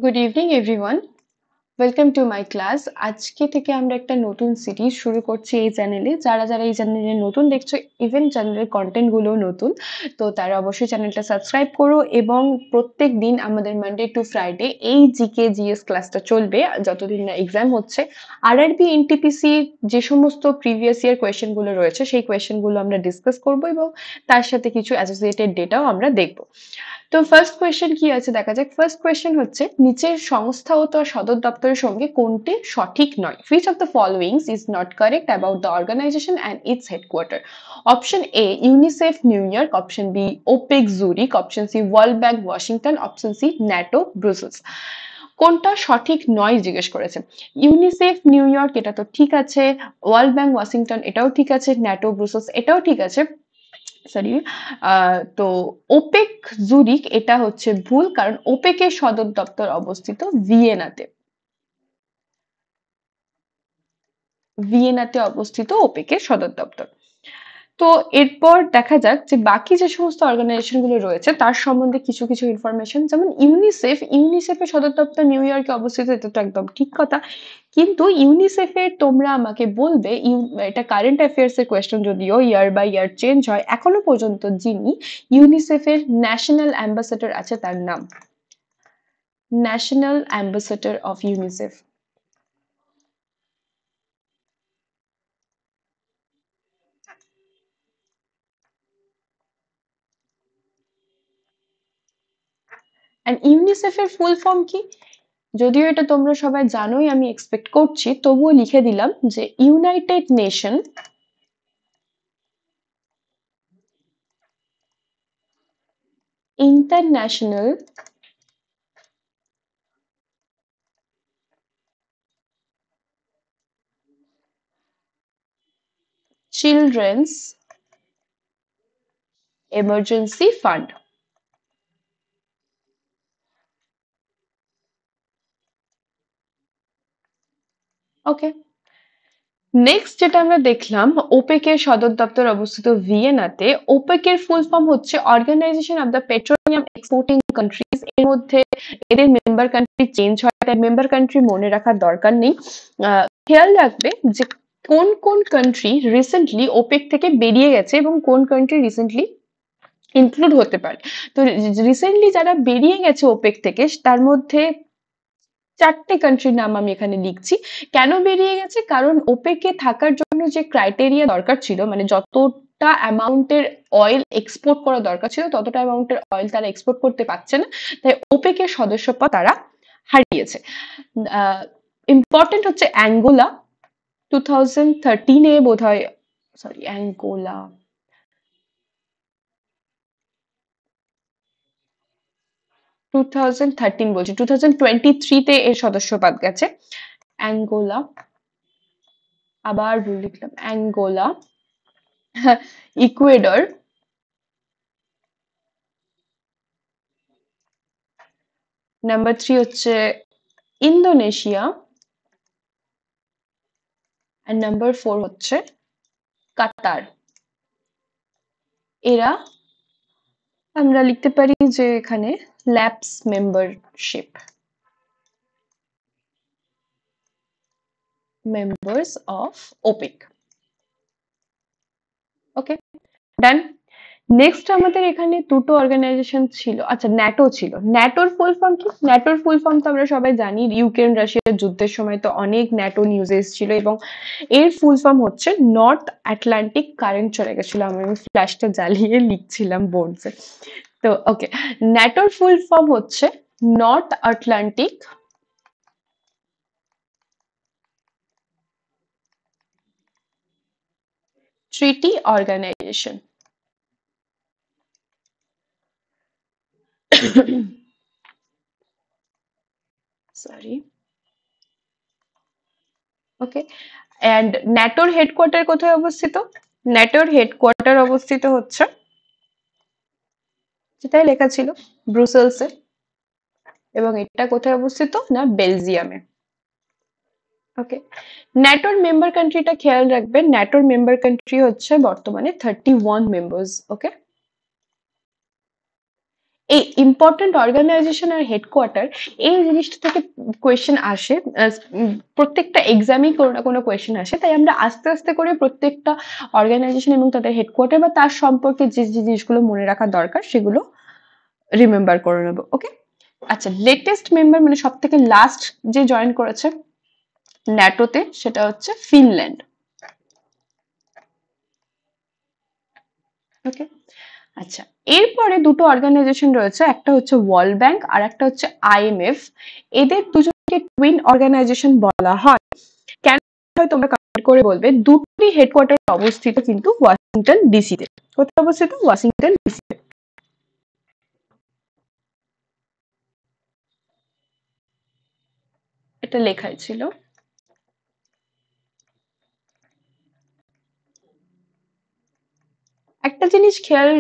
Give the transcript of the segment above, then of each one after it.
Good evening everyone. Welcome to my class. আজকে থেকে আমরা একটা নতুন সিরিজ শুরু করছি এই চ্যানেলে। যারা যারা এই চ্যানেলে নতুন দেখছো, ইভেন চ্যানেলের কন্টেন্ট গুলো নতুন, তো তারা অবশ্যই চ্যানেলটা সাবস্ক্রাইব করো এবং প্রত্যেক দিন আমাদের মানডে টু ফ্রাইডে এই জিকে জিএস ক্লাসটা চলবে যতদিন না এক্সাম হচ্ছে। আরআরবি এনটিপিসি যে সমস্ত প্রিভিয়াস ইয়ার কোয়েশ্চেন গুলো রয়েছে সেই কোয়েশ্চেন গুলো আমরা ডিসকাস করবো এবং তার সাথে কিছু অ্যাসোসিয়েটেড ডেটাও আমরা দেখবো। তো ফার্স্ট কোয়েশ্চেন কি আছে দেখা যাক। ফার্স্ট কোয়েশ্চেন হচ্ছে, নিচের সংস্থা ও তার সদর দপ্তরের সঙ্গে কোনটি সঠিক নয়? Which of the followings is not correct about the organisation and its headquarter? Option A UNICEF New York, option B OPEC Zurich, option C World Bank Washington, option C NATO Brussels. কোনটা সঠিক নয় জিজ্ঞেস করেছে। UNICEF New York এটা তো ঠিক আছে, world Bank Washington এটাও ঠিক আছে, ন্যাটো ব্রুসেলস এটাও ঠিক আছে, সরি। তো ওপেক জুরিক এটা হচ্ছে ভুল, কারণ ওপেকের সদর দপ্তর অবস্থিত ভিয়েনাতে। ভিয়েনাতে অবস্থিত ওপেকের সদর দপ্তর। তো এরপর দেখা যাক যে বাকি যে সমস্ত অর্গানাইজেশন গুলো রয়েছে তার সম্বন্ধে কিছু কিছু ইনফরমেশন, যেমন ইউনিসেফের সদর দপ্তর নিউ ইয়র্কে অবস্থিত, এটা তো একদম ঠিক কথা। কিন্তু ইউনিসেফের তোমরা আমাকে বলবে, এটা কারেন্ট অ্যাফেয়ার্স এর কোয়েশ্চেন, যদিও ইয়ার বাই ইয়ার চেঞ্জ হয়, এখনো পর্যন্ত যিনি ইউনিসেফের ন্যাশনাল অ্যাম্বাসেডর আছে তার নাম, national ambassador of UNICEF. And ইউনিসেফের ফুল ফর্ম কি? যদিও এটা তোমরা সবাই জানোই, আমি এক্সপেক্ট করছি, তবুও লিখে দিলাম যে United Nation International Children's Emergency Fund. Okay, next যেটা আমরা দেখলাম, ওপেকের সদর দপ্তর অবস্থিত ভিয়েনাতে। ওপেকের ফুল ফর্ম হচ্ছে organisation of the petroleum exporting countries. এর মধ্যে এদের মেম্বার কান্ট্রি চেঞ্জ হয়, তাই মেম্বার কান্ট্রি মনে রাখার দরকার নেই। খেয়াল রাখবে যে কোন কোন কান্ট্রি রিসেন্টলি ওপেক থেকে বেরিয়ে গেছে এবং কোন কান্ট্রি রিসেন্টলি ইনক্লুড হতে পারে। তো রিসেন্টলি যারা বেরিয়ে গেছে ওপেক থেকে তার মধ্যে চারটে কান্ট্রির নাম আমি এখানে লিখছি। কেন বেরিয়ে গেছে? কারণ ওপেকে থাকার জন্য যে ক্রাইটেরিয়া দরকার ছিল, মানে যতটা অ্যামাউন্টের অয়েল এক্সপোর্ট করা দরকার ছিল ততটা অ্যামাউন্টের অয়েল তারা এক্সপোর্ট করতে পারছে না, তাই ওপেকের সদস্যপদ তারা হারিয়েছে। ইম্পর্টেন্ট হচ্ছে অ্যাঙ্গোলা, 2013-এ বোধ হয়, সরি অ্যাঙ্গোলা 2013 বলছি, 2023-তে এর সদস্যপদ গেছে। অ্যাঙ্গোলা, আবার ভুল লিখলাম, অ্যাঙ্গোলা, ইকুয়েডর, নাম্বার 3 হচ্ছে ইন্দোনেশিয়া, এন্ড নাম্বার 4 হচ্ছে কাতার। এরা আমরা লিখতে পারি যে এখানে lapse membership, members of OPEC. Okay, done. Next আমাদের এখানে দুটো অর্গানাইজেশন ছিল, আচ্ছা ন্যাটো ছিল। ন্যাটোর ফুল ফর্ম কি? ন্যাটোর ফুল ফর্ম তো আমরা সবাই জানি, ইউক্রেন রাশিয়ার যুদ্ধের সময় তো অনেক ন্যাটো নিউজ এসেছিল, এবং এর ফুল ফর্ম হচ্ছে নর্থ আটলান্টিক কারেন্ট। চলে গেছিল, আমি ফ্ল্যাশটা জ্বালিয়ে লিখছিলাম বোর্ডসে। তো ওকে, ন্যাটোর ফুল ফর্ম হচ্ছে North Atlantic Treaty Organization. Sorry, okay. And ন্যাটোর হেডকোয়ার্টার কোথায় অবস্থিত? ন্যাটোর হেডকোয়ার্টার অবস্থিত হচ্ছে, যেটাই লেখা ছিল, ব্রুসেলসে। এবং এটা কোথায় অবস্থিত না, বেলজিয়ামে। ওকে, ন্যাটোর মেম্বার কান্ট্রিটা খেয়াল রাখবেন, ন্যাটোর মেম্বার কান্ট্রি হচ্ছে বর্তমানে 31 মেম্বার্স। ওকে, এই ইম্পর্টেন্ট অর্গানাইজেশন আর হেডকোয়ার্টার, এই জিনিসটা থেকে কোয়েশ্চেন আসে, প্রত্যেকটা এক্সামেই কোনো না কোনো কোয়েশ্চেন আসে। তাই আমরা আস্তে আস্তে করে প্রত্যেকটা অর্গানাইজেশন এবং তাদের হেডকোয়ার্টার বা তার সম্পর্কে যে যে জিনিসগুলো মনে রাখা দরকার সেগুলো রিমেম্বার করে নেবো। ওকে, আচ্ছা, লেটেস্ট মেম্বার মানে সব থেকে লাস্ট যে জয়েন করেছে ন্যাটোতে, সেটা হচ্ছে ফিনল্যান্ড। ওকে, আচ্ছা, এরপরে দুটো অর্গানাইজেশন রয়েছে, একটা হচ্ছে ওয়ার্ল্ড ব্যাংক আর একটা হচ্ছে আইএমএফ। এদের দুজনকে টুইন অর্গানাইজেশন বলা হয়। কেন হয় তোমরা কমেন্ট করে বলবে। দুটোরই হেডকোয়ার্টার অবস্থিত কিন্তু ওয়াশিংটন ডিসিতে। কোথায় অবস্থিত? ওয়াশিংটন ডিসিতে। এটা লেখাই ছিল। একটা জিনিস খেয়াল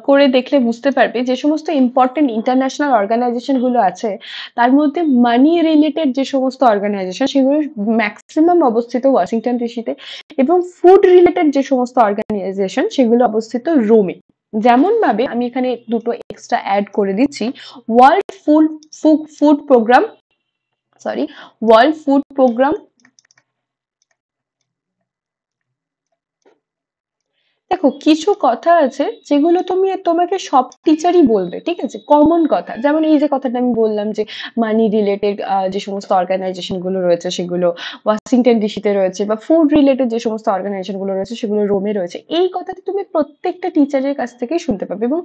করে দেখলে বুঝতে পারবে, যে সমস্ত ইম্পর্টেন্ট ইন্টারন্যাশনাল অর্গানাইজেশন গুলো আছে তার মধ্যে মানি রিলেটেড যে সমস্ত অর্গানাইজেশন সেগুলো ম্যাক্সিমাম অবস্থিত ওয়াশিংটন ডিসিতে, এবং ফুড রিলেটেড যে সমস্ত অর্গানাইজেশন সেগুলো অবস্থিত রোমে। যেমন ভাবে আমি এখানে দুটো এক্সট্রা অ্যাড করে দিচ্ছি, world food food programme, sorry, world food programme. দেখো, কিছু কথা আছে যেগুলো তোমাকে সব টিচারই বলবে, ঠিক আছে, কমন কথা। যেমন এই যে কথাটা আমি বললাম যে মানি রিলেটেড যে সমস্ত অর্গানাইজেশন গুলো রয়েছে সেগুলো ওয়াশিংটন ডিসিতে রয়েছে, বা ফুড রিলেটেড যে সমস্ত অর্গানাইজেশন গুলো রয়েছে সেগুলো রোমে রয়েছে। এই কথাটা তুমি প্রত্যেকটা টিচারের কাছ থেকেই শুনতে পাবে, এবং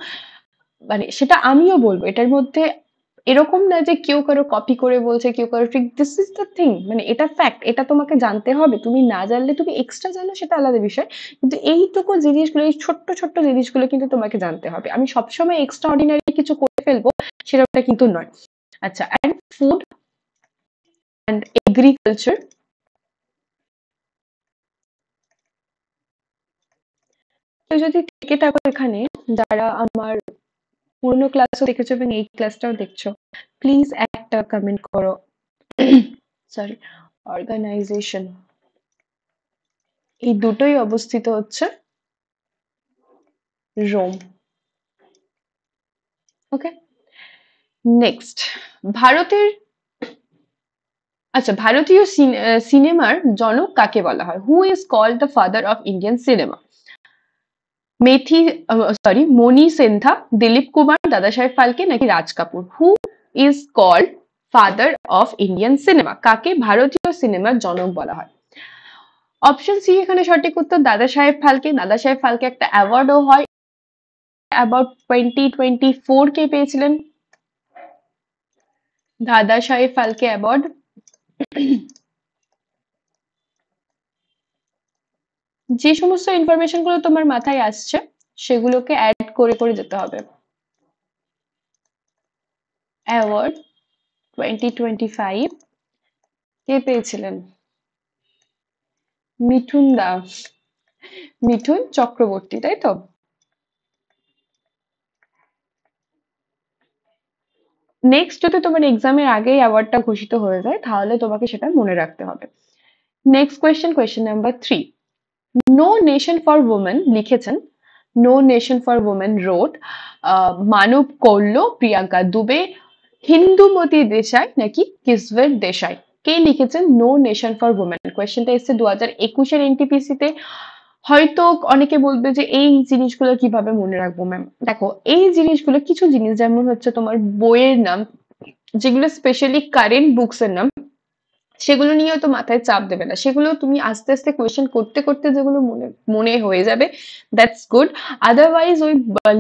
মানে সেটা আমিও বলবো, এটার মধ্যে এরকম না যে কেউ কারো কপি করে বলছে, কেউ কারো ঠিক, দিস ইজ দ্য থিং, মানে এটা ফ্যাক্ট, এটা তোমাকে জানতে হবে। তুমি না জানলে, তুমি এক্সট্রা জানো সেটা আলাদা বিষয়, কিন্তু এইটুকু জিনিসগুলো, এই ছোট্ট ছোট্ট জিনিসগুলো কিন্তু তোমাকে জানতে হবে। আমি সবসময় এক্সট্রা অর্ডিনারি কিছু করে ফেলবো সেরকমটা কিন্তু নয়। আচ্ছা, অ্যান্ড ফুড অ্যান্ড এগ্রিকালচার, তো যদি থেকে থাকো এখানে, যারা আমার পুরোনো ক্লাসও দেখেছো এবং এই ক্লাসটাও দেখছো, প্লিজ একটা কমেন্ট করো। সরি, অর্গানাইজেশন, এই দুটোই অবস্থিত হচ্ছে রোম। ওকে, নেক্সট, ভারতের, আচ্ছা, ভারতীয় সিনেমার জনক কাকে বলা হয়? Who is called the father of Indian cinema? মেথি, সরি, মনি সেনথা, দিলীপ কুমার, দাদা সাহেব ফালকে, নাকি Raj Kapoor? Who is called father of Indian cinema? কাকে ভারতীয় সিনেমার জনক বলা হয়? অপশন সি এখানে সঠিক উত্তর, দাদা সাহেব ফালকে। দাদা সাহেব ফালকে একটা অ্যাওয়ার্ডও হয়, অ্যাবাউট 2024 কে পেয়েছিলেন দাদা সাহেব ফালকে অ্যাওয়ার্ড। যে সমস্ত ইনফরমেশন গুলো তোমার মাথায় আসছে সেগুলোকে অ্যাড করে করে যেতে হবে। অ্যাওয়ার্ড 2025 কে পেয়েছিলেন? মিঠুন দাস, মিঠুন চক্রবর্তী, তাই তো? নেক্সট যদি তোমার এক্সামের আগেই অ্যাওয়ার্ডটা ঘোষিত হয়ে যায় তাহলে তোমাকে সেটা মনে রাখতে হবে। Next question, question number 3, no nation for women লিখেছেন, নো নেশন ফর ওমেন রোড মানব কৌল্য, প্রিয়াঙ্কা দুবে, হিন্দুমতি দেশাই, নাকি কিসবের দেশাই? কে লিখেছেন নো নেশন ফর ওমেন? কোয়েশ্চেনটা এসেছে 2021-এর এনটিপিসি তে। হয়তো অনেকে বলবে যে এই জিনিসগুলো কিভাবে মনে রাখবো ম্যাম। দেখো, এই জিনিসগুলো, কিছু জিনিস যেমন হচ্ছে তোমার বইয়ের নাম, যেগুলো স্পেশালি কারেন্ট বুকস এর নাম, সেগুলো নিয়ে তো মাথায় চাপ দেবে না, সেগুলো তুমি আস্তে আস্তে কোয়েশ্চেন করতে করতে যেগুলো মনে মনে হয়ে যাবে, দ্যাটস গুড। আদারওয়াইজ ওই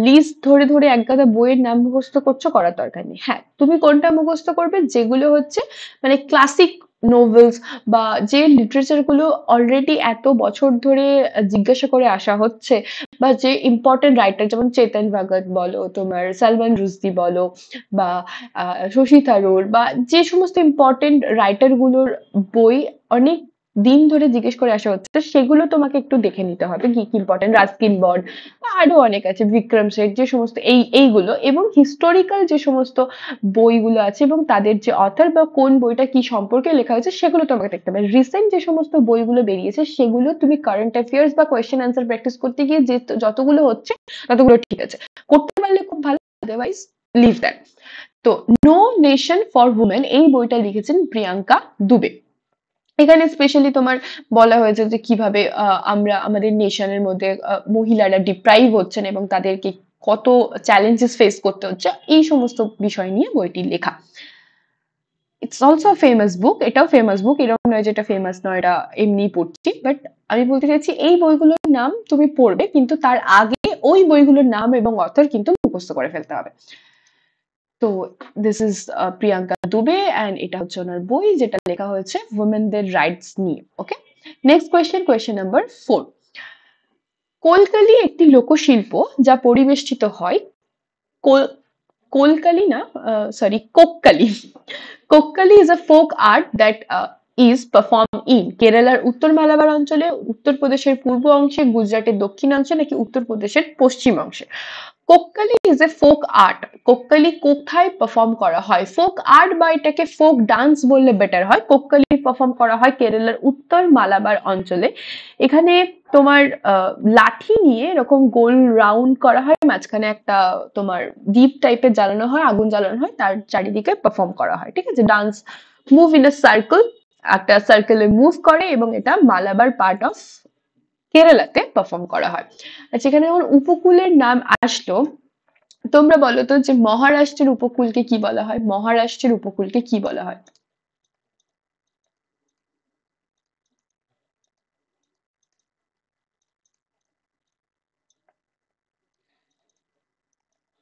লিস্ট ধরে ধরে একগাদা বইয়ের নাম মুখস্থ করছো, করার দরকার নেই। হ্যাঁ, তুমি কোনটা মুখস্থ করবে, যেগুলো হচ্ছে মানে ক্লাসিক নোভেলস, বা যে লিটারেচার গুলো অলরেডি এত বছর ধরে জিজ্ঞাসা করে আসা হচ্ছে, বা যে ইম্পর্টেন্ট রাইটার, যেমন চেতন ভগত বলো, তোমার সালমান রুশদি বলো, বা শশী থারুর, বা যে সমস্ত ইম্পর্টেন্ট রাইটার গুলোর বই অনেক দিন ধরে জিজ্ঞেস করে আসা হচ্ছে, সেগুলো তোমাকে একটু দেখে নিতে হবে কি কি ইম্পর্টেন্ট, রাস্কিন বন্ড, বা আরো অনেক আছে, বিক্রম শেঠ, যে সমস্ত এইগুলো, এবং হিস্টোরিক্যাল যে সমস্ত বইগুলো আছে এবং তাদের যে অথর বা কোন বইটা কি সম্পর্কে লেখা হয়েছে সেগুলো তোমাকে দেখতে হবে। রিসেন্ট যে সমস্ত বইগুলো বেরিয়েছে সেগুলো তুমি কারেন্ট অ্যাফেয়ার্স বা কোয়েশ্চেন আনসার প্র্যাকটিস করতে গিয়ে যে যতগুলো হচ্ছে ততগুলো ঠিক আছে, করতে পারলে খুব ভালো। Otherwise leave that. তো নো নেশন ফর উমেন এই বইটা লিখেছেন প্রিয়াঙ্কা দুবে। এখানে স্পেশালি তোমার বলা হয়েছে যে কিভাবে আমরা আমাদের নেশনের মধ্যে মহিলারা ডিপ্রাইভ হচ্ছেন এবং তাদেরকে কত চ্যালেঞ্জেস ফেস করতে হচ্ছে, এই সমস্ত বিষয় নিয়ে বইটি লেখা। ইটস অলসো ফেমাস বুক, এটাও ফেমাস বুক, এরকম নয় যেটা ফেমাস নয়, এটা এমনি পড়ছি, বাট আমি বলতে চাইছি এই বইগুলোর নাম তুমি পড়বে কিন্তু তার আগে ওই বইগুলোর নাম এবং অথর কিন্তু মুখস্থ করে ফেলতে হবে। তো this is Priyanka Dubey and এটা হচ্ছে ওনার বই যেটা লেখা হয়েছে উইমেনদের রাইটস নিয়ে। ওকে, নেক্সট কোয়েশ্চেন নাম্বার 4। কোলকালি একটি লোকশিল্প যা পরিবেষ্টিত হয় কোলকালি না, sorry, কোক্কালি। কোক্কালি is a folk art that is performed in কেরালার উত্তর মালাবার অঞ্চলে, উত্তরপ্রদেশের পূর্ব অংশে, গুজরাটের দক্ষিণ অংশে নাকি উত্তরপ্রদেশের পশ্চিম অংশে। কোক্কালি ইজ এ ফোক আর্ট। কোক্কালি কোথায় পারফর্ম করা হয়? ফোক আর্ট বা এটাকে ফোক ডান্স বললে বেটার হয়। কোক্কালি পারফর্ম করা হয় কেরালার উত্তর মালাবার অঞ্চলে। এখানে তোমার লাঠি নিয়ে এরকম গোল রাউন্ড করা হয়, মাঝখানে একটা তোমার দ্বীপ টাইপের জ্বালানো হয়, আগুন জ্বালানো হয়, তার চারিদিকে পারফর্ম করা হয়, ঠিক আছে? Dance move in a circle, একটা সার্কেলে মুভ করে এবং এটা মালাবার পার্ট অফ কেরালাতে পারফর্ম করা হয়। আচ্ছা, এখানে যখন উপকূলের নাম আসলো, তোমরা বলো তো যে মহারাষ্ট্রের উপকূলকে কি বলা হয়? মহারাষ্ট্রের উপকূলকে কি বলা হয়?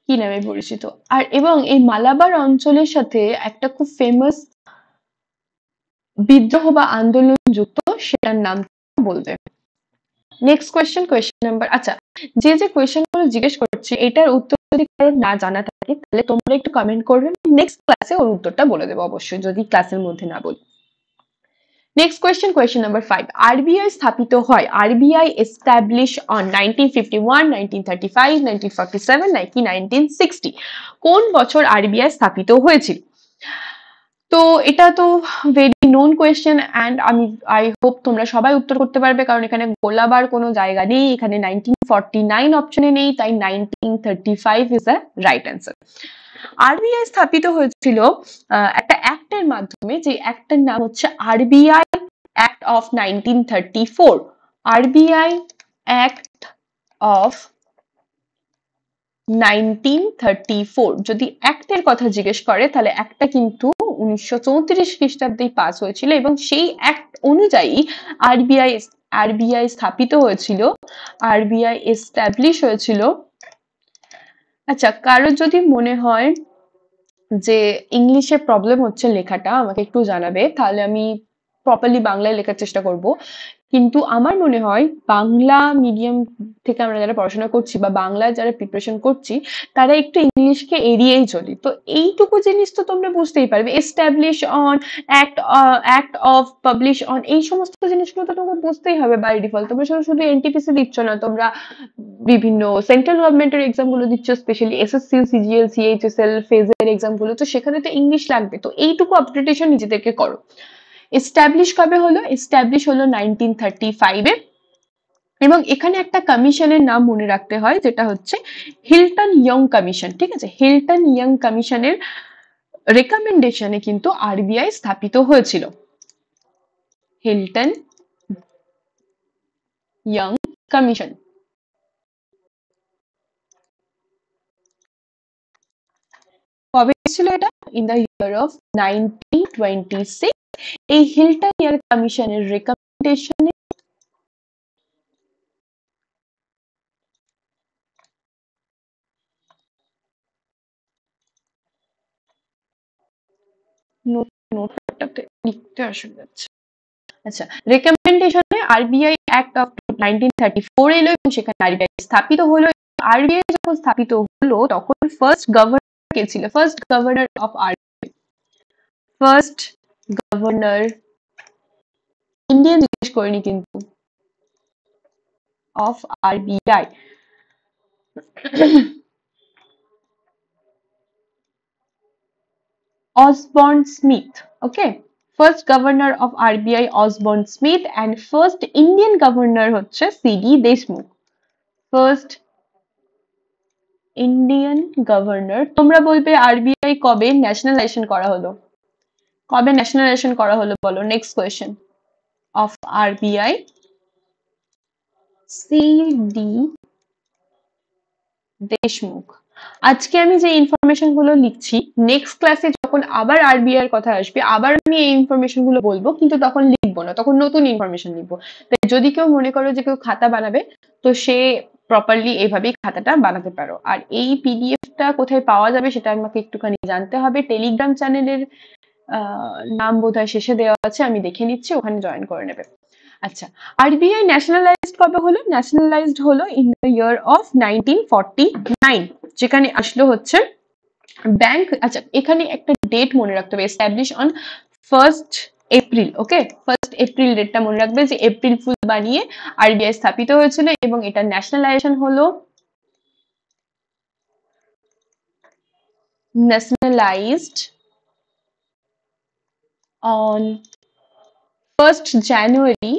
কি নামে পরিচিত? আর এবং এই মালাবার অঞ্চলের সাথে একটা খুব ফেমাস বিদ্রোহ বা আন্দোলন যুক্ত, সেটার নাম বলবে। নেক্সট কোয়েশ্চেন নাম্বার, আচ্ছা, যে যে কোয়েশ্চেন গুলো জিজ্ঞেস করছি এটার উত্তর যদি কারোর না জানা থাকে তাহলে তোমরা একটু কমেন্ট করবে, নেক্সট ক্লাসে ওর উত্তরটা বলে দেবো অবশ্যই, যদি ক্লাসের মধ্যে না বলি। Next question number 5। আরবিআই স্থাপিত হয়, আরবিআই এস্টাবলিশ অন 1951, 1935, 1947 নাকি 1960? কোন বছর আরবিআই স্থাপিত হয়েছিল? তো এটা তো ভেরি নোন কোয়েশ্চেন অ্যান্ড আমি আই হোপ তোমরা সবাই উত্তর করতে পারবে, কারণ এখানে গোলাবার কোনো জায়গা নেই, এখানে 1949 অপশনে নেই, তাই 1935 is the right answer. RBI স্থাপিত হয়েছিল একটা অ্যাক্টের মাধ্যমে, যে অ্যাক্টের নাম হচ্ছে RBI act of 1934। RBI act of 1934। যদি অ্যাক্টের কথা জিজ্ঞেস করে তাহলে অ্যাক্টটা কিন্তু 1934 খ্রিস্টাব্দেই পাস হয়েছিল এবং সেই অ্যাক্ট অনুযায়ী আরবিআই আরবিআই স্থাপিত হয়েছিল, আরবিআই এস্টাবলিশ হয়েছিল। আচ্ছা, কারোর যদি মনে হয় যে ইংলিশে প্রবলেম হচ্ছে লেখাটা, আমাকে একটু জানাবে, তাহলে আমি প্রপারলি বাংলায় লেখার চেষ্টা করব। কিন্তু আমার মনে হয় বাংলা মিডিয়াম থেকে আমরা যারা পড়াশোনা করছি বা বাংলায় যারা প্রিপারেশন করছি তারা একটু ইংলিশকে এড়িয়েই চলি। তো এইটুকু জিনিস তো তোমরা বুঝতেই পারবে, establish on, act of, publish on, এই সমস্ত জিনিসগুলো তো তোমাকে বুঝতেই হবে বাই ডিফল্ট। তোমরা শুধু শুধু এনটিপিসি দিচ্ছ না, তোমরা বিভিন্ন সেন্ট্রাল গভর্নমেন্টের এক্সাম গুলো দিচ্ছ, স্পেশালি এসএসসি, সিজিএল, সিএইচএসএল ফেজের এক্সাম গুলো, তো সেখানে তো ইংলিশ লাগবে। তো এইটুকু আপডেটেশন নিজেদেরকে করো। এস্টাবলিশ কবে হলো? এস্টাবলিশ হলো 1935-এ এবং এখানে একটা কমিশনের নাম মনে রাখতে হয় যেটা হচ্ছে হিল্টন ইয়ং কমিশন, ঠিক আছে? হিল্টন ইয়ং কমিশনের রেকমেন্ডেশনে কিন্তু আরবিআই স্থাপিত হয়েছিল। Hilton young commission. কবে ছিল এটা? In the year of 1926। এই হিল্টন ইয়ার কমিশনের রেকমেন্ডেশনে নোটটাতে লিখতে অসুবিধা হচ্ছে। আচ্ছা, রেকমেন্ডেশনে আরবিআই অ্যাক্ট অফ 1934 এলো এবং সেখানে আরবিআই স্থাপিত হলো। আরবিআই যখন স্থাপিত হলো তখন ফার্স্ট গভর্নর কে ছিল? First governor of RBI, first governor, Indian জিজ্ঞেস করিনি কিন্তু, of RBI Osborne Smith. Okay, first governor of RBI Osborne Smith and first Indian governor হচ্ছে CD Deshmukh. First Indian governor. তোমরা বলবে আরবিআই কবে ন্যাশনালাইজেশন করা হলো? কবে ন্যাশনালাইজেশন করা হলো বলো? Next question. Of RBI, CD Deshmukh. আজকে আমি যে ইনফরমেশন গুলো লিখছি, নেক্সট ক্লাসে যখন আবার আরবিআই এর কথা আসবে, আবার আমি এই ইনফরমেশন গুলো বলবো, কিন্তু তখন লিখবো না, তখন নতুন ইনফরমেশন লিখবো। তাই যদি কেউ মনে করো যে কেউ খাতা বানাবে, তো সে প্রপারলি এইভাবেই খাতাটা বানাতে পারো। আর এই পিডিএফটা কোথায় পাওয়া যাবে সেটা আমাকে একটুখানি জানতে হবে। টেলিগ্রাম চ্যানেলের নাম বোধহয় শেষে দেওয়া আছে, আমি দেখে নিচ্ছি, ওখানে জয়েন করে নেবে। আচ্ছা, আরবিআই ন্যাশনালাইজড কবে হলো? ন্যাশনালাইজড হলো ইন দ্য ইয়ার অফ 1949, যেখানে আসলো হচ্ছে ব্যাংক। আচ্ছা, এখানে একটা ডেট মনে রাখতে হবে, establish on 1st April. Okay, 1st April ডেটটা মনে রাখবে, যে এপ্রিল ফুল বানিয়ে আরবিআই স্থাপিত হয়েছিল, এবং এটা ন্যাশনালাইজেশন হলো nationalized on 1st January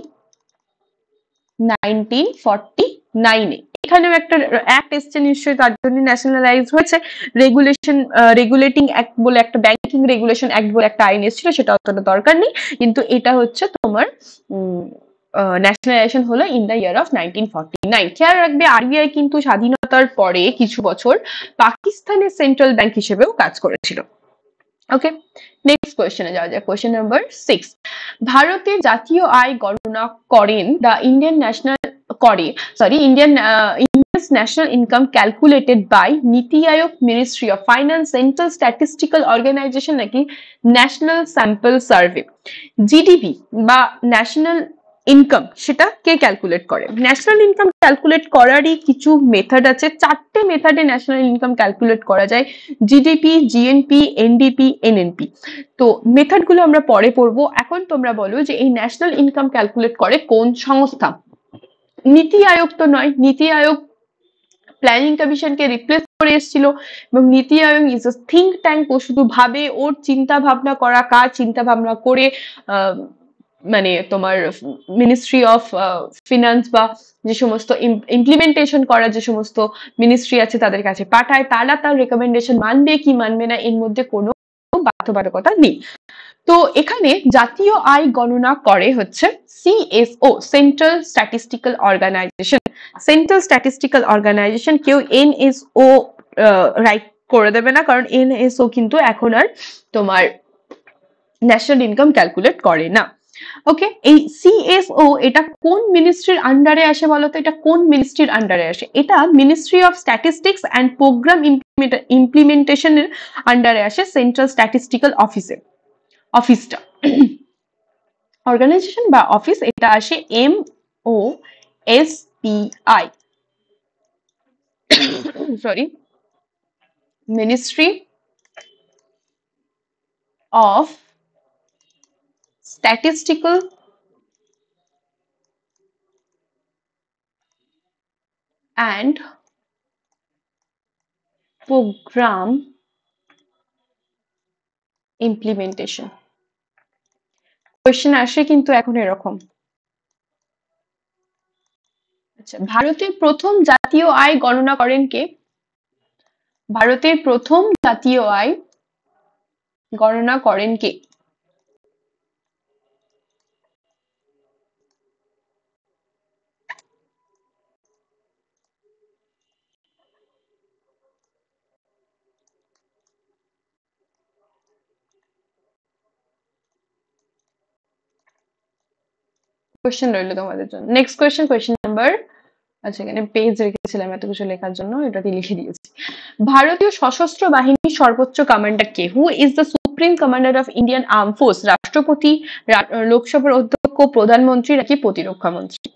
1949 এ। এখানেও একটা অ্যাক্ট এসছে নিশ্চয়ই, তার জন্য ন্যাশনালাইজ হয়েছে। রেগুলেশন রেগুলেটিং অ্যাক্ট বলে একটা, ব্যাংকিং রেগুলেশন অ্যাক্ট বলে একটা আইন এসেছিল, সেটা অতটা দরকার নেই, কিন্তু এটা হচ্ছে তোমার ন্যাশনালাইজেশন হলো ইন দ্য ইয়ার অফ 1949। খেয়াল রাখবে আরবিআই কিন্তু স্বাধীনতার পরে কিছু বছর পাকিস্তানের সেন্ট্রাল ব্যাংক হিসেবেও কাজ করেছিল। ওকে, নেক্সট কোয়েশ্চেনে যাওয়া যাক। Question number 6। ভারতের জাতীয় আয় গণনা করেন the Indian national Indian national income calculated by NITI Aayog, ministry of finance, central statistical organisation নাকি ন্যাশনাল স্যাম্পল সার্ভে? জিডিপি বা ন্যাশনাল ইনকাম সেটা কে ক্যালকুলেট করে? ন্যাশনাল ইনকাম ক্যালকুলেট করারই কিছু মেথড আছে, 4টে মেথডে ন্যাশনাল ইনকাম ক্যালকুলেট করা যায়, জিডিপি, জিএনপি, এনডিপি, এনএনপি। তো মেথড গুলো আমরা পরে পড়বো। এখন তোমরা বলো যে এই ন্যাশনাল ইনকাম ক্যালকুলেট করে কোন সংস্থা? নীতি আয়োগ তো নয়, নীতি আয়োগ প্ল্যানিং কমিশনকে রিপ্লেস করে এসেছিল, এবং নীতি আয়োগ ইজ আ থিঙ্ক ট্যাঙ্ক। ও শুধু ভাবে, ওর চিন্তা ভাবনা করা কাজ, চিন্তা ভাবনা করে মানে তোমার মিনিস্ট্রি অফ ফিনান্স বা যে সমস্ত ইমপ্লিমেন্টেশন করা যে সমস্ত মিনিস্ট্রি আছে তাদের কাছে পাঠায়, তারা তার রেকমেন্ডেশন মানবে কি মানবে না এর মধ্যে কোনো বাধ্যবাধকতা নেই। তো এখানে জাতীয় আয় গণনা করে হচ্ছে CSO, central statistical organisation. Central statistical organisation, কেউ এনএসও রাইট করে দেবে না, কারণ এনএসও কিন্তু এখন আর তোমার ন্যাশনাল ইনকাম ক্যালকুলেট করে না। ওকে, এই সিএসও এটা কোন মিনিস্ট্রির আন্ডারে আসে বলতো? এটা কোন মিনিস্ট্রির আন্ডারে আসে? এটা ministry of statistics and programme ইমপ্লিমেন্টেশনের আন্ডারে আসে, সেন্ট্রাল স্ট্যাটিস্টিক্যাল অফিসটা। অর্গানাইজেশন বা অফিস, এটা আসে MOSPI, sorry, ministry of statistical and programme implementation. Question আসে কিন্তু এখন এরকম। আচ্ছা, ভারতের প্রথম জাতীয় আয় গণনা করেন কে? ভারতের প্রথম জাতীয় আয় গণনা করেন কে? কোয়েশ্চেন রইল তোমাদের জন্য। নেক্সট কোয়েশ্চেন, কোয়েশ্চেন নাম্বার, আচ্ছা এখানে পেজ রেখেছিলাম এত কিছু লেখার জন্য, এটাতে লিখে দিয়েছি। ভারতীয় সশস্ত্র বাহিনীর সর্বোচ্চ commander K? Who is the supreme commander of Indian arm force? রাষ্ট্রপতি, লোকসভার অধ্যক্ষ, প্রধানমন্ত্রী নাকি প্রতিরক্ষা মন্ত্রী?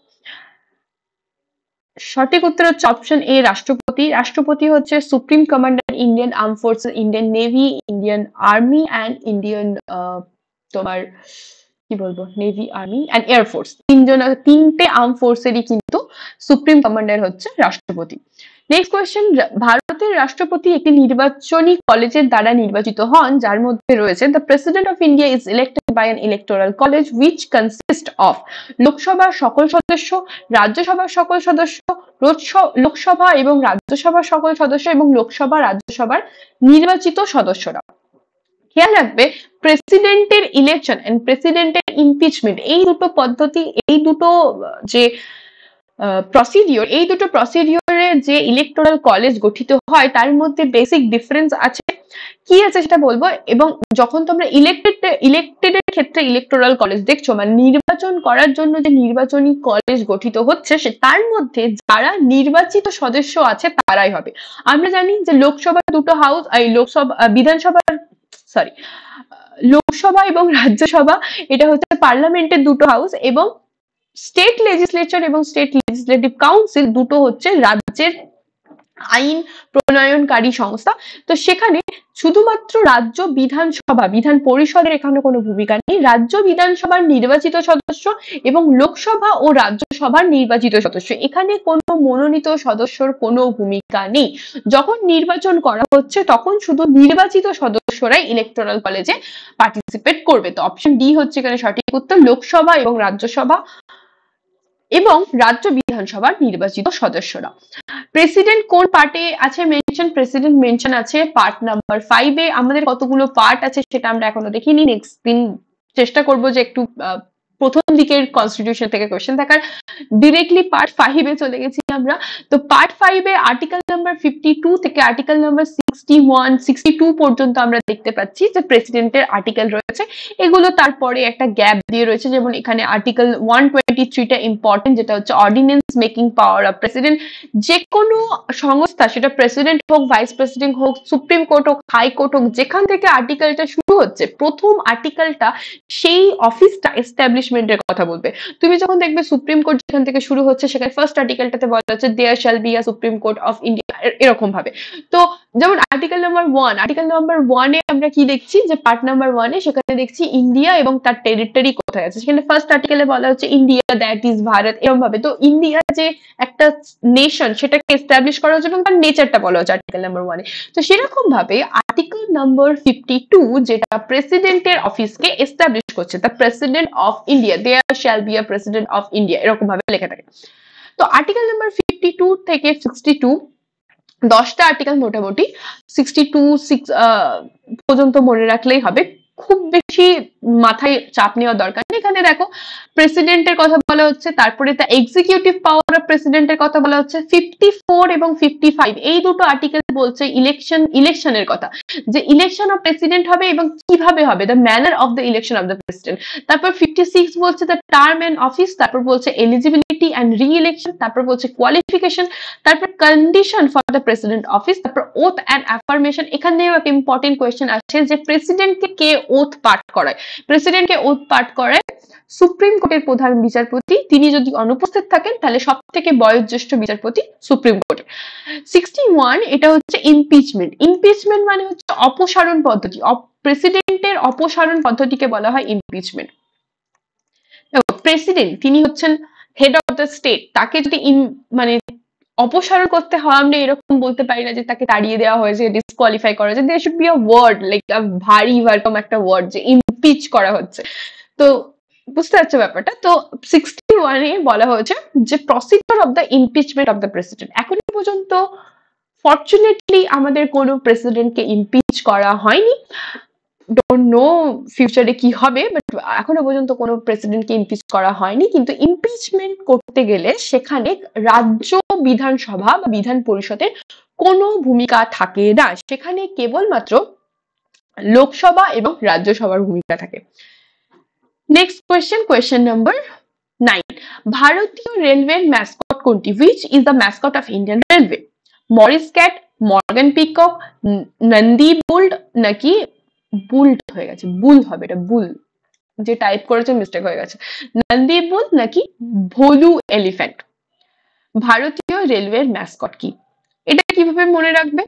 সঠিক উত্তর হচ্ছে অপশন এ, রাষ্ট্রপতি। রাষ্ট্রপতি হচ্ছে supreme commander Indian arm force, Indian navy, Indian army and Indian তোমার কি বলবো, নেভি, আর্মি অ্যান্ড এয়ারফোর্স। তিনটে আর্ম ফোর্সেরই কিন্তু সুপ্রিম কমান্ডার হচ্ছে রাষ্ট্রপতি। নেক্সট কোয়েশ্চেন, ভারতের রাষ্ট্রপতি একটি নির্বাচনী কলেজের দ্বারা নির্বাচিত হন যার মধ্যে রয়েছে the President of India is elected by an electoral college which consist of লোকসভার সকল সদস্য, রাজ্যসভার সকল সদস্য, লোকসভা এবং রাজ্যসভার সকল সদস্য এবং লোকসভা রাজ্যসভার নির্বাচিত সদস্যরা। খেয়াল রাখবে প্রেসিডেন্টের ইলেকশন এন্ড প্রেসিডেন্টের ইমপিচমেন্ট এই দুটো পদ্ধতি, এই দুটো যে প্রসিডিওর, এই দুটো প্রসিডিওরে যে ইলেকটোরাল কলেজ গঠিত হয় তার মধ্যে বেসিক ডিফারেন্স আছে, কি আছে সেটা বলবো। এবং যখন তোমরা ইলেক্টেডের ক্ষেত্রে ইলেকটোরাল কলেজ দেখছো, মানে নির্বাচন করার জন্য যে নির্বাচনী কলেজ গঠিত হচ্ছে, সে তার মধ্যে যারা নির্বাচিত সদস্য আছে তারাই হবে। আমরা জানি যে লোকসভা দুটো হাউস, এই লোকসভা বিধানসভার সরি লোকসভা এবং রাজ্যসভা এটা হচ্ছে পার্লামেন্টের দুটো হাউস, এবং স্টেট লেজিসলেচার এবং স্টেট লেজিসলেটিভ কাউন্সিল দুটো হচ্ছে রাজ্যের আইন প্রণয়নকারী সংস্থা। তো সেখানে শুধুমাত্র রাজ্য বিধানসভা, বিধান পরিষদের এখানে কোনো ভূমিকা নেই। রাজ্য বিধানসভার নির্বাচিত সদস্য এবং লোকসভা ও রাজ্যসভার নির্বাচিত সদস্য, এখানে কোনো মনোনীত সদস্যর কোনো ভূমিকা নেই। যখন নির্বাচন করা হচ্ছে তখন শুধু নির্বাচিত সদস্যরাই ইলেকটোরাল কলেজে পার্টিসিপেট করবে। তো অপশন ডি হচ্ছে এখানে সঠিক উত্তর, লোকসভা এবং রাজ্যসভা এবং রাজ্য বিধানসভার নির্বাচিত সদস্যরা। প্রেসিডেন্ট কোন পার্টে আছে মেনশন? প্রেসিডেন্ট মেনশন আছে পার্ট নাম্বার 5 এ। আমাদের কতগুলো পার্ট আছে সেটা আমরা এখনো দেখিনি, নেক্সট দিন চেষ্টা করব যে একটু প্রথম দিকের কনস্টিটিউশন থেকে কোশ্চেন দেখার। ডিরেক্টলি পার্ট 5 এ চলে গেছি আমরা। তো পার্ট 5 এ আর্টিকেল নাম্বার 52 থেকে আর্টিকেল নাম্বার 61 62 পর্যন্ত আমরা দেখতে পাচ্ছি যে প্রেসিডেন্টের আর্টিকেল রয়েছে। এগুলো তারপরে একটা গ্যাপ দিয়ে রয়েছে, যেমন এখানে আর্টিকেল 123টা ইম্পর্টেন্ট, যেটা হচ্ছে ordinance making power of president. যে কোনো সংস্থা, সেটা প্রেসিডেন্ট হোক, ভাইস প্রেসিডেন্ট হোক, সুপ্রিম কোর্ট হোক, হাইকোর্ট হোক, যেখান থেকে আর্টিকেলটা শুরু হচ্ছে, প্রথম আর্টিকেলটা সেই অফিসটা এস্টাবলিশমেন্টের কথা বলবে। তুমি যখন দেখবে সুপ্রিম কোর্ট যেখান থেকে শুরু হচ্ছে, সেখানে ফার্স্ট আর্টিকেলটাতে বলা হচ্ছে there shall be a Supreme Court of India, এরকম ভাবে। তো যেমন আর্টিকেল নাম্বার 1, আর্টিকেল নাম্বার 1 এ আমরা কি দেখছি যে পার্ট নাম্বার 1 এ সেখানে দেখছি ইন্ডিয়া এবং তার টেরিটরি কোথায় আছে। সেখানে ফার্স্ট আর্টিকেলে বলা হচ্ছে ইন্ডিয়া দ্যাট ইজ ভারত, এরকম ভাবে। তো ইন্ডিয়া যে একটা নেশন, সেটাকে এস্টাবলিশ করা হচ্ছে এবং তার নেচারটা বলা হচ্ছে আর্টিকেল নাম্বার 1 এ। তো সেরকম ভাবে আর্টিকেল নাম্বার 52 যেটা প্রেসিডেন্টের অফিসকে এস্টাবলিশ করছে, the President of India, there shall be a President of India, এরকম ভাবে লেখা থাকে। তো আর্টিকেল নাম্বার 52 থেকে 62 10টা আর্টিকেল মোটামুটি 62 পর্যন্ত মনে রাখলেই হবে, খুব বেশি মাথায় চাপ নেওয়ার দরকার নেই। এখানে দেখো প্রেসিডেন্টের কথা বলা হচ্ছে, তারপরে তা এক্সিকিউটিভ পাওয়ার অফ প্রেসিডেন্টের কথা বলা হচ্ছে। 54 এবং 55 এই দুটো আর্টিকেল বলছে ইলেকশনের কথা, যে ইলেকশন অফ প্রেসিডেন্ট হবে এবং কিভাবে হবে, the manner of the election of the president. তারপর 56 বলছে দ্য টার্ম এন্ড অফিস, তারপর বলছে এলিজিবিলিটি এন্ড রি ইলেকশন, তারপর বলছে কোয়ালিফিকেশন, তারপর condition for the president office, তারপর ওথ এন্ড অ্যাফার্মেশন। এখানেও একটা ইম্পর্টেন্ট কোয়েশ্চেন আসছে যে প্রেসিডেন্টকে কে ওথ পাঠ করায়? প্রেসিডেন্টকে ওথ পাঠ করায় সুপ্রিম কোর্টের প্রধান বিচারপতি। তিনি যদি অনুপস্থিত থাকেন তাহলে সব থেকে বয়োজ্যেষ্ঠ বিচারপতি সুপ্রিম কোর্টের। 61 এটা হচ্ছে ইমপিচমেন্ট। ইমপিচমেন্ট মানে হচ্ছে অপসারণ পদ্ধতি, প্রেসিডেন্টের অপসারণ পদ্ধতিকে বলা হয় ইমপিচমেন্ট। প্রেসিডেন্ট তিনি হচ্ছেন হেড অফ দ্য স্টেট, তাকে যদি মানে অপসারণ করতে হয়, আমরা এরকম বলতে পারি না যে তাকে তাড়িয়ে দেওয়া হয়েছে, ডিসকোয়ালিফাই করা হয়েছে। There should be a word, like a ভারী ভারকম একটা ওয়ার্ড, যে ইমপিচ করা হচ্ছে। তো বুঝতে পারছো ব্যাপারটা? তো 61 এ বলা হয়েছে যে procedure of the impeachment of the president. এখন পর্যন্ত ফরচুনেটলি আমাদের কোনো প্রেসিডেন্টকে ইমপিচ করা হয়নি। ডোন্ট নো ফিউচারে কি হবে, বাট এখনো পর্যন্ত কোনো প্রেসিডেন্টকে ইমপিচ করা হয়নি। কিন্তু ইমপিচমেন্ট করতে গেলে সেখানে রাজ্য বিধানসভা বা বিধান পরিষদের কোনো ভূমিকা থাকে না, সেখানে কেবলমাত্র লোকসভা এবং রাজ্যসভার ভূমিকা থাকে। নেক্সট কোয়েশ্চেন, কোয়েশ্চেন নাম্বার 9, ভারতীয় রেলওয়ের ম্যাসকট কোনটি? Which is the mascot of Indian railway? Morris cat, Morgan peacock, Nandi bulled, নাকি বুল্ড হয়ে গেছে, বুল হবে, এটা বুল, যে টাইপ করেছে মিস্টেক হয়ে গেছে, নন্দী বুল নাকি ভোলু এলিফ্যান্ট? ভারতীয় রেলওয়ের ম্যাসকট কি? এটা কিভাবে মনে রাখবে?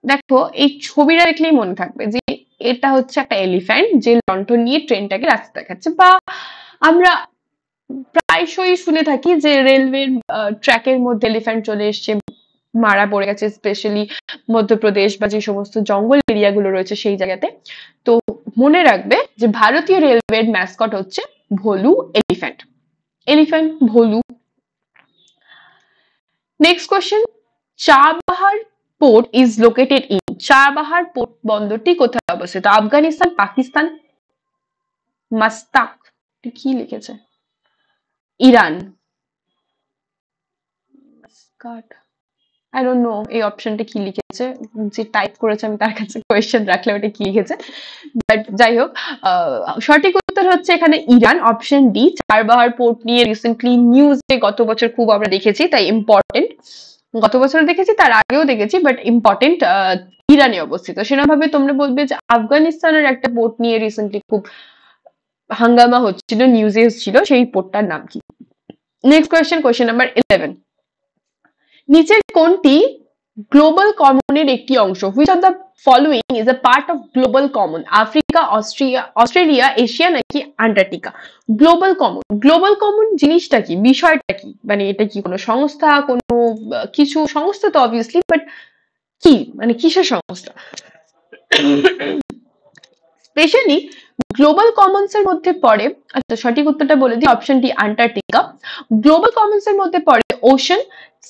দেখো এই ছবিটা দেখলেই মনে থাকবে যে এটা হচ্ছে একটা এলিফ্যান্ট যে লণ্ঠন নিয়ে ট্রেনটাকে রাস্তা দেখাচ্ছে, বা আমরা প্রায় প্রায়শই শুনে থাকি যে রেলওয়ের ট্র্যাকের মধ্যে এলিফ্যান্ট চলে এসছে, মারা পড়ে গেছে, স্পেশালি মধ্যপ্রদেশ বা যে সমস্ত জঙ্গল এরিয়াগুলো রয়েছে সেই জায়গাতে। তো মনে রাখবে যে ভারতীয় রেলওয়ের ম্যাসকট হচ্ছে Bholu elephant. Elephant, Bholu. Next question, Chabahar port is located in. Chabahar port বন্দরটি কোথায় অবস্থিত? আফগানিস্তান, পাকিস্তান, মাস্তাক, কি লিখেছে? Iran, Muscat, I don't know এই অপশনটা কি লিখেছে, যে টাইপ করেছে আমি তার কাছে কোয়েশ্চেন রাখলে ওটা কি লিখেছে, বাট যাই হোক সঠিক উত্তর হচ্ছে এখানে ইরান, অপশন ডি। চারবাহার পোর্ট নিয়ে রিসেন্টলি নিউজে গত বছর খুব আমরা দেখেছি, তাই ইম্পর্টেন্ট। গত বছর দেখেছি, তার আগেও দেখেছি, বাট ইম্পর্টেন্ট। ইরানে অবস্থিত। সেরকমভাবে তোমরা বলবে যে আফগানিস্তানের একটা পোর্ট নিয়ে রিসেন্টলি খুব হাঙ্গামা হচ্ছিল, নিউজে এসেছিল, সেই পোর্টটার নাম কি? নেক্সট কোয়েশ্চেন, কোয়েশ্চেন নাম্বার 11, নিচের কোনটি গ্লোবাল কমনের একটি অংশ? Which of the following is a part of global common? Africa, Australia, Asia নাকি Antarctica? Global common, global common জিনিসটা কি, বিষয়টা কি, মানে এটা কি কোনো সংস্থা, কোনো কিছু সংস্থা তো অবভিয়াসলি, বাট কি, মানে কিসের সংস্থা? স্পেশালি গ্লোবাল কমন্স এর মধ্যে পড়ে, আচ্ছা সঠিক উত্তরটা বলে দিই, option D Antarctica. Global Commons এর মধ্যে পড়ে ocean,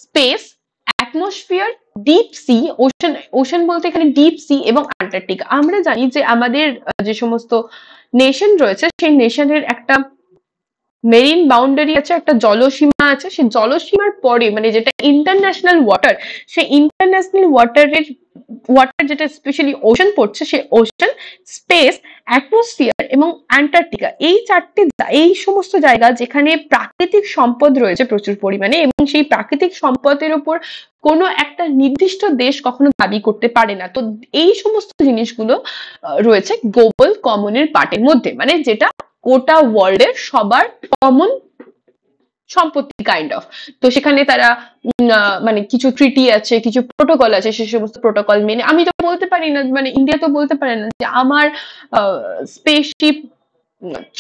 space, atmosphere, deep sea. Ocean, ocean বলতে এখানে ডিপ সি এবং আন্টার্কটিকা। আমরা জানি যে আমাদের যে সমস্ত নেশন রয়েছে সেই নেশনের একটা মেরিন বাউন্ডারি আছে, একটা জলসীমা আছে, সেই জলসীমার পরে মানে যেটা ইন্টারন্যাশনাল ওয়াটার, সেই ইন্টারন্যাশনাল ওয়াটার যেটা স্পেশালি ওশান পড়ছে, সেই ওশান, স্পেস, অ্যাটমসফিয়ার এবং অ্যান্টার্কটিকা, এই চারটি, এই সমস্ত জায়গা যেখানে প্রাকৃতিক সম্পদ রয়েছে প্রচুর পরিমাণে, এবং সেই প্রাকৃতিক সম্পদের উপর কোনো একটা নির্দিষ্ট দেশ কখনো দাবি করতে পারে না। তো এই সমস্ত জিনিসগুলো রয়েছে গ্লোবাল কমনের পার্টের মধ্যে, মানে যেটা গোটা ওয়ার্ল্ডের সবার কমন সম্পত্তি কাইন্ড অফ। তো সেখানে তারা মানে কিছু ট্রিটি আছে, কিছু প্রোটোকল আছে, সে সমস্ত প্রোটোকল মেনে, আমি তো বলতে পারি না, মানে ইন্ডিয়া তো বলতে পারে না যে আমার স্পেসশিপ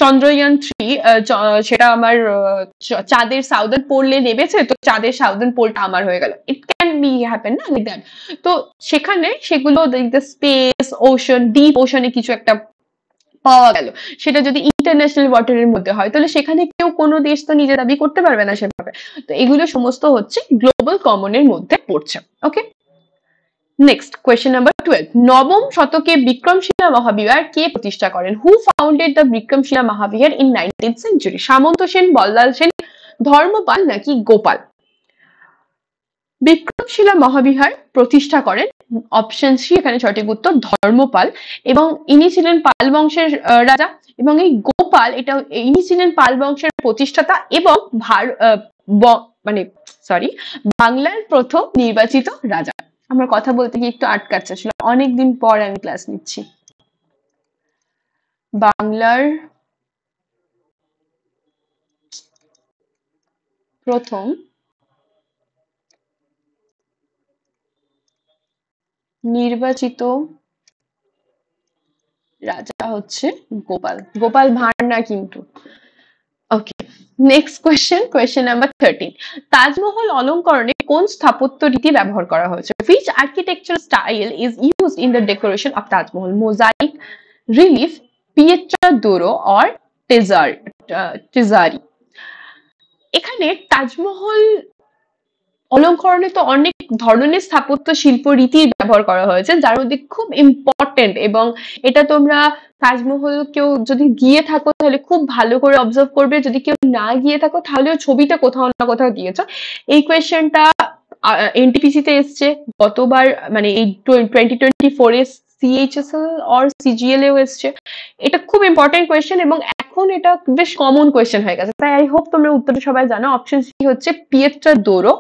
চন্দ্রয়ান-3 সেটা আমার চাঁদের সাউদার্ন পোলে নেমেছে, তো চাঁদের সাউদার্ন পোলটা আমার হয়ে গেল। ইট ক্যান বি হ্যাপেন না লাইক দ্যাট। তো সেখানে সেগুলো স্পেস, ওশান, ডিপ ওশানে কিছু একটা পাওয়া গেল, সেটা যদি ইন্টারন্যাশনাল ওয়াটারের মধ্যে হয়, তাহলে সেখানে কেউ কোনো দেশ তো নিজে দাবি করতে পারবে না সেভাবে। তো এগুলো সমস্ত হচ্ছে গ্লোবাল কমনের মধ্যে পড়ছে। ওকে, নেক্সট কোয়েশ্চেন নাম্বার 12, নবম শতকে বিক্রমশিলা মহাবিহার কে প্রতিষ্ঠা করেন? Who founded the Vikramshila Mahavihara in 19th century? Samanta Sen, Ballal Sen, Dharmapal নাকি গোপাল? বিক্রমশিলা মহাবিহার প্রতিষ্ঠা করেন, অপশন সি এখানে সঠিক উত্তর, ধর্মপাল। এবং ইনি ছিলেন পাল বংশের রাজা, এবং এই গোপাল, এটা ইনি ছিলেন পাল বংশের প্রতিষ্ঠাতা এবং মানে সরি, বাংলার প্রথম নির্বাচিত রাজা। আমার কথা বলতে গিয়ে একটু আটকাচ্ছে, আসলে অনেকদিন পর আমি ক্লাস নিচ্ছি। বাংলার প্রথম নির্বাচিত রাজা হচ্ছে গোপাল, গোপাল ভাঁড় না কিন্তু। Okay, next question, question number 13, Taj Mahal অলঙ্করণে কোন স্থাপত্য রীতি ব্যবহার করা হয়েছে? Which architectural style is used in the decoration of Taj Mahal? Mosaic, relief, pietra duro or tezari? এখানে তাজমহল অলঙ্করণে তো অনেক ধরনের স্থাপত্য শিল্প রীতি ব্যবহার করা হয়েছে, যার মধ্যে খুব ইম্পর্টেন্ট, এবং এটা তোমরা তাজমহল কেউ যদি গিয়ে থাকো তাহলে খুব ভালো করে অবজার্ভ করবে, যদি কেউ না গিয়ে থাকো তাহলেও ছবিটা কোথাও না কোথাও দিয়েছো। এই কোয়েশ্চেনটা এনটিপিসি তে এসছে গতবার, মানে এই 2024 এ সিএইচএসএল অর সিজিএল এও এসছে। এটা খুব ইম্পর্টেন্ট কোয়েশ্চেন এবং এখন এটা বেশ কমন কোয়েশ্চেন হয়ে গেছে, তাই আই হোপ তোমরা উত্তরটা সবাই জানো। অপশন সি হচ্ছে পিয়েট্রা দোরো।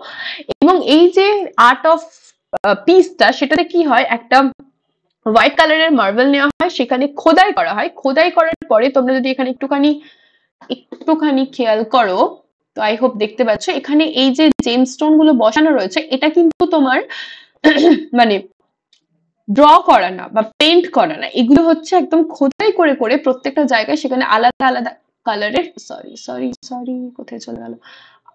এবং এই যে আর্ট অফ পিসটা, সেটাতে কি হয়, একটা হোয়াইট কালারের মার্বেল নেওয়া হয়, সেখানে খোদাই করা হয়, খোদাই করার পরে তোমরা যদি এখানে একটুখানি খেয়াল করো, তো আই হোপ দেখতে পাচ্ছ এখানে এই যে জেমস্টোন গুলো বসানো রয়েছে, এটা কিন্তু তোমার মানে ড্র করা না বা পেইন্ট করা না, এগুলো হচ্ছে একদম খোদাই করে করে প্রত্যেকটা জায়গায় সেখানে আলাদা আলাদা কালারের সরি কোথায় চলে গেল,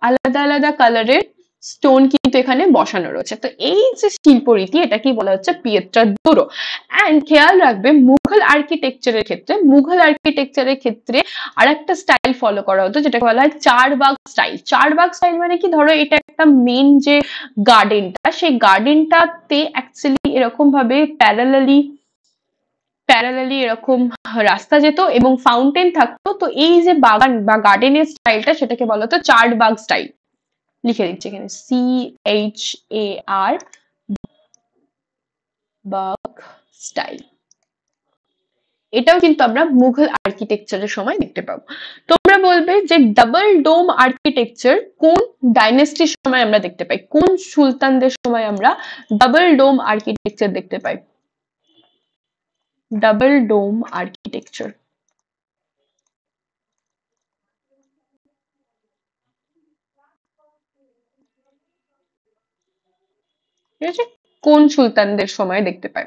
আলাদা আলাদা কালারের স্টোন কিন্তু এখানে বসানো রয়েছে। তো এই যে শিল্পরীতি, এটা কি বলা হচ্ছে, পিয়েত্রা দুরো। এন্ড খেয়াল রাখবে মুঘল আর্কিটেকচারের ক্ষেত্রে আর একটা স্টাইল ফলো করা হতো যেটাকে বলা হয় চারবাগ স্টাইল। চারবাগ স্টাইল মানে কি, ধরো এটা একটা মেন যে গার্ডেনটা, সেই গার্ডেনটাতে অ্যাকচুয়ালি এরকম ভাবে প্যারালালি এরকম রাস্তা যেত এবং ফাউন্টেন থাকতো। তো এই যে বাগান বা গার্ডেনের স্টাইলটা, সেটাকে বলা হতো চারবাগ স্টাইল। লিখে দিচ্ছি এখানে CHAR, বাগ স্টাইল। এটাও কিন্তু আমরা মুঘল আর্কিটেকচারের সময় দেখতে পাবো। তোমরা বলবে যে ডাবল ডোম আর্কিটেকচার কোন ডাইনেস্টির সময় আমরা দেখতে পাই, কোন সুলতানদের সময় আমরা ডাবল ডোম আর্কিটেকচার দেখতে পাই? ডাবল ডোম আর্কিটেকচার, ঠিক আছে, কোন সুলতানদের সময় দেখতে পাই?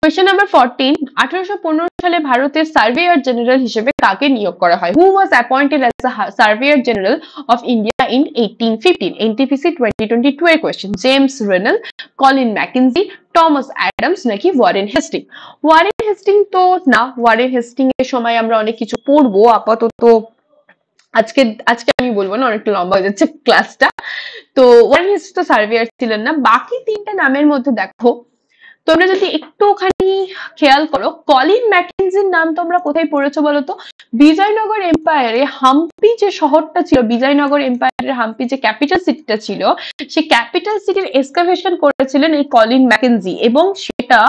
কোয়েশ্চেন নাম্বার 14, 1815 সালে ভারতের সার্ভেয়ার জেনারেল হিসেবে কাকে নিয়োগ করা হয়? Who was appointed as the surveyor general of India in 1815? NTPC 2022 এর question. James Rennell, Colin Mackenzie, Thomas Adams নাকি ওয়ারেন হেস্টিং? ওয়ারেন হেস্টিং তো না, ওয়ারেন হেস্টিং এর সময় আমরা অনেক কিছু পড়বো, আপাতত আজকে আজকে আমি বলবো না, অনেকটা লম্বা হয়ে যাচ্ছে ক্লাসটা। তো ওয়ারেন হেস্টিং তো সার্ভেয়ার ছিলেন না। বাকি তিনটা নামের মধ্যে দেখো, তোমরা যদি একটুখানি খেয়াল করো, কলিন ম্যাকেনজির নাম তোমরা কোথায় পড়েছো বলতো? বিজয়নগর এম্পায়ারে হাম্পি যে শহরটা ছিল, বিজয়নগর এম্পায়ারের হাম্পি যে ক্যাপিটাল সিটিটা ছিল, সেই ক্যাপিটাল সিটির এক্সকাভেশন করেছিলেন এই কলিন ম্যাকেনজি, এবং সেটা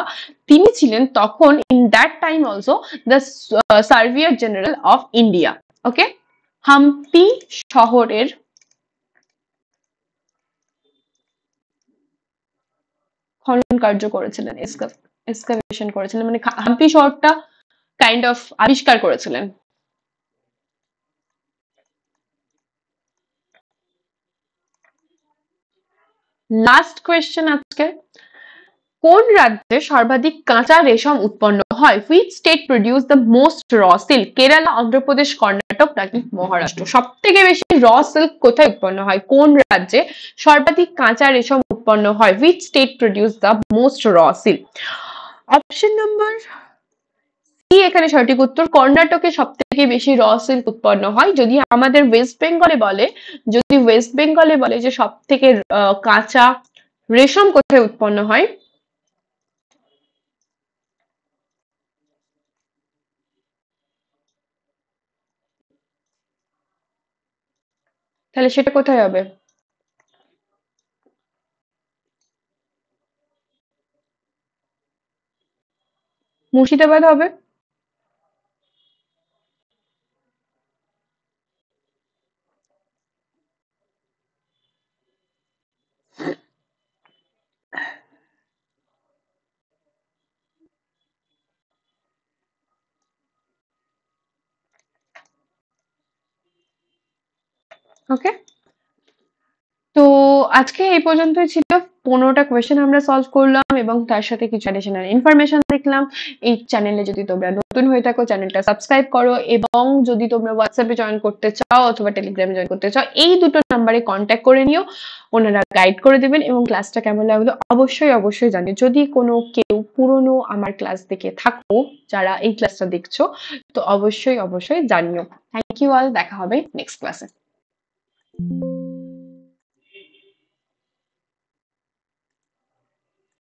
তিনি ছিলেন তখন in that time also the surveyor general of India. Okay, Hampi শহরের খনন কার্য করেছিলেন, এক্সকাভেশন করেছিলেন, মানে হাম্পি শহরটা কাইন্ড অফ আবিষ্কার করেছিলেন। লাস্ট কোয়েশ্চেন আজকে, কোন রাজ্যে সর্বাধিক কাঁচা রেশম উৎপন্ন হয়? Which state produce the most raw silk? Kerala, Andhra Pradesh, Karnataka নাকি মহারাষ্ট্র? সব থেকে বেশি র সিল্ক কোথায় উৎপন্ন হয়? কোন রাজ্যে সর্বাধিক কাঁচা রেশম উৎপন্ন হয়? Which state produce the most raw silk? Option number C এখানে সঠিক উত্তর। কর্ণাটকে সব থেকে বেশি র সিল্ক উৎপন্ন হয়। যদি আমাদের ওয়েস্ট বেঙ্গলে বলে, যে সব থেকে কাঁচা রেশম কোথায় উৎপন্ন হয়, তাহলে সেটা কোথায় হবে? মুর্শিদাবাদ হবে। ওকে, তো আজকে এই পর্যন্তই ছিল। 15টা কোয়েশ্চেন আমরা সলভ করলাম এবং তার সাথে কিছু অ্যাডিশনাল ইনফরমেশন দেখলাম। এই চ্যানেলে যদি তোমরা নতুন হয়ে থাকো, চ্যানেলটা সাবস্ক্রাইব করো, এবং যদি তোমরা হোয়াটসঅ্যাপে জয়েন করতে চাও অথবা টেলিগ্রামে জয়েন করতে চাও, এই দুটো নাম্বারে কন্ট্যাক্ট করে নিও, ওনারা গাইড করে দেবেন। এবং ক্লাসটা কেমন লাগলো অবশ্যই জানিও। যদি কোনো কেউ পুরনো আমার ক্লাস দেখে থাকো, যারা এই ক্লাসটা দেখছো, তো অবশ্যই জানিও। থ্যাংক ইউ অল, দেখা হবে নেক্সট ক্লাসে।